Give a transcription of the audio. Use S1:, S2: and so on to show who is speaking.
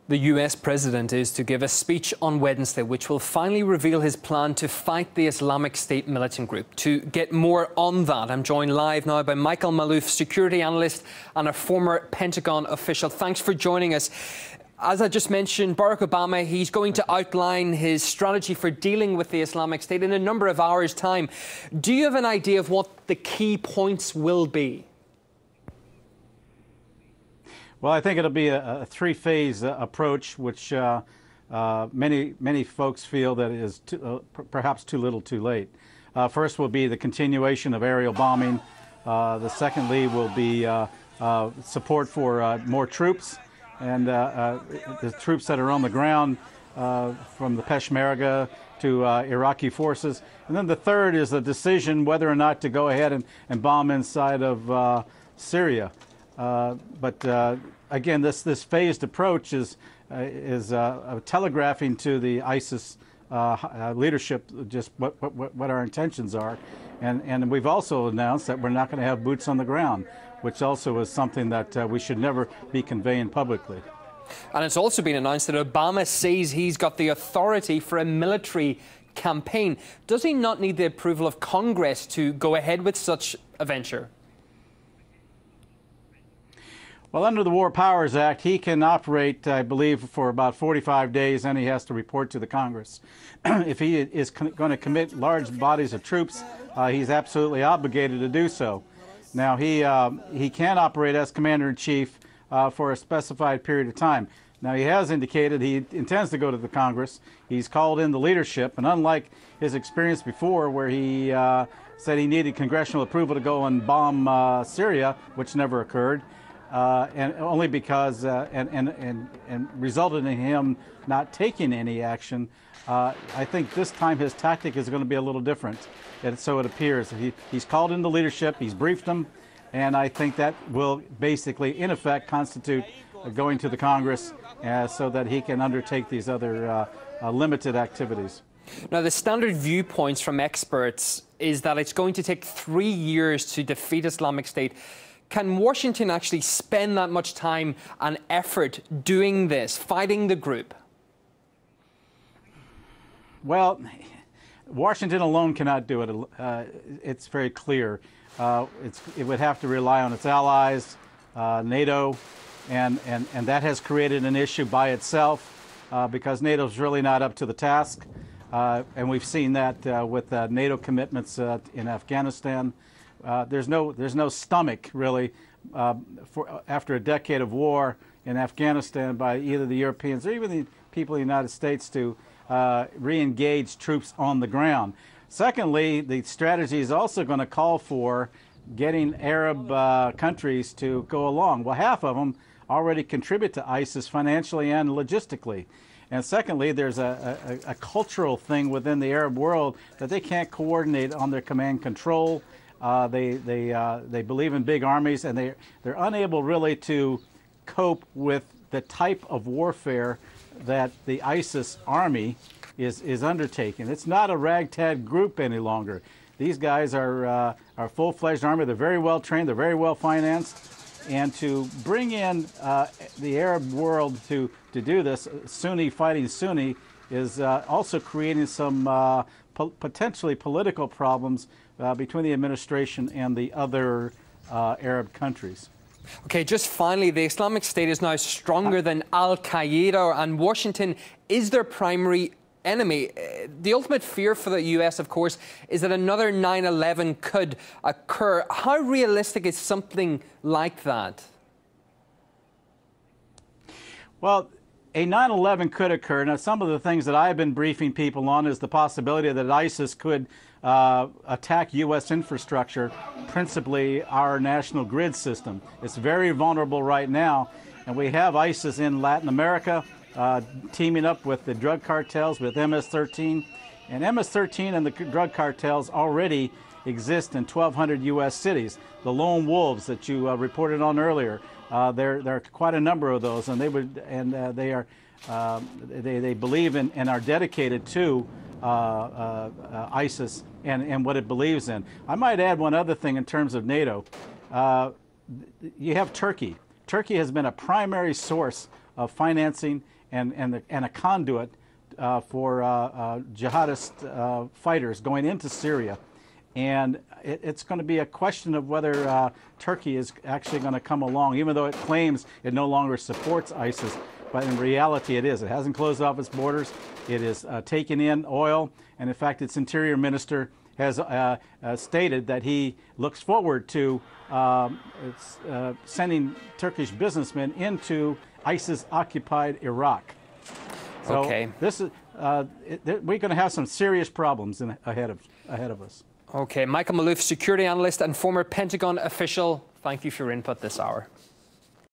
S1: The US president is to give a speech on Wednesday which will finally reveal his plan to fight the Islamic State militant group. To get more on that, I'm joined live now by Michael Malouf, security analyst and a former Pentagon official. Thanks for joining us. As I just mentioned, Barack Obama, he's going to outline his strategy for dealing with the Islamic State in a number of hours' time. Do you have an idea of what the key points will be?
S2: Well, I think it'll be a three-phase approach, which many folks feel that is perhaps too little too late. First will be the continuation of aerial bombing. The secondly will be support for more troops and the troops that are on the ground, from the Peshmerga to Iraqi forces. And then the third is the decision whether or not to go ahead and bomb inside of Syria. Again, this phased approach is telegraphing to the ISIS leadership just what our intentions are, and we've also announced that we're not going to have boots on the ground, which also is something that we should never be conveying publicly.
S1: And it's also been announced that Obama says he's got the authority for a military campaign. Does he not need the approval of Congress to go ahead with such a venture?
S2: Well, under the War Powers Act, he can operate, I believe, for about 45 days, and he has to report to the Congress. If he is going to commit large bodies of troops, he's absolutely obligated to do so. Now, he can operate as Commander-in-Chief for a specified period of time. Now, he has indicated he intends to go to the Congress. He's called in the leadership, and unlike his experience before, where he said he needed congressional approval to go and bomb Syria, which never occurred, and only because and resulted in him not taking any action. I think this time his tactic is going to be a little different, and so it appears. He's called in the leadership, he's briefed them, and I think that will basically, in effect, constitute going to the Congress so that he can undertake these other limited activities.
S1: Now, the standard viewpoints from experts is that it's going to take 3 years to defeat Islamic State. Can Washington actually spend that much time and effort doing this, fighting the group? Well,
S2: Washington alone cannot do it. It's very clear. It would have to rely on its allies, NATO, and that has created an issue by itself because NATO is really not up to the task. And we've seen that with NATO commitments in Afghanistan. There's no stomach, really, after a decade of war in Afghanistan by either the Europeans or even the people of the United States to re-engage troops on the ground. Secondly, the strategy is also going to call for getting Arab countries to go along. Well, half of them already contribute to ISIS financially and logistically. And secondly, there's a cultural thing within the Arab world that they can't coordinate on their command control. They believe in big armies, and they're unable really to cope with the type of warfare that the ISIS army is undertaking. It's not a ragtag group any longer. These guys are a full-fledged army. They're very well trained. They're very well financed. And to bring in the Arab world to do this, Sunni fighting Sunni, is also creating some potentially political problems between the administration and the other Arab countries.
S1: Okay, just finally, the Islamic State is now stronger than Al-Qaeda, and Washington is their primary enemy. The ultimate fear for the US, of course, is that another 9/11 could occur. How realistic is something like that?
S2: Well, a 9/11 could occur. Now, some of the things that I've been briefing people on is the possibility that ISIS could attack U.S. infrastructure, principally our national grid system. It's very vulnerable right now, and we have ISIS in Latin America teaming up with the drug cartels, with MS-13. And MS-13 and the drug cartels already exist in 1,200 U.S. cities. The lone wolves that you reported on earlier, there are quite a number of those, and they believe in and are dedicated to ISIS and what it believes in. I might add one other thing in terms of NATO. You have Turkey. Turkey has been a primary source of financing and a conduit for jihadist fighters going into Syria. And it's going to be a question of whether Turkey is actually going to come along, even though it claims it no longer supports ISIS. But in reality, it is. It hasn't closed off its borders. It is taken in oil. And in fact, its interior minister has stated that he looks forward to sending Turkish businessmen into ISIS-occupied Iraq. So
S1: okay.
S2: This is we're going to have some serious problems ahead of us.
S1: Okay, Michael Malouf, security analyst and former Pentagon official, thank you for your input this hour.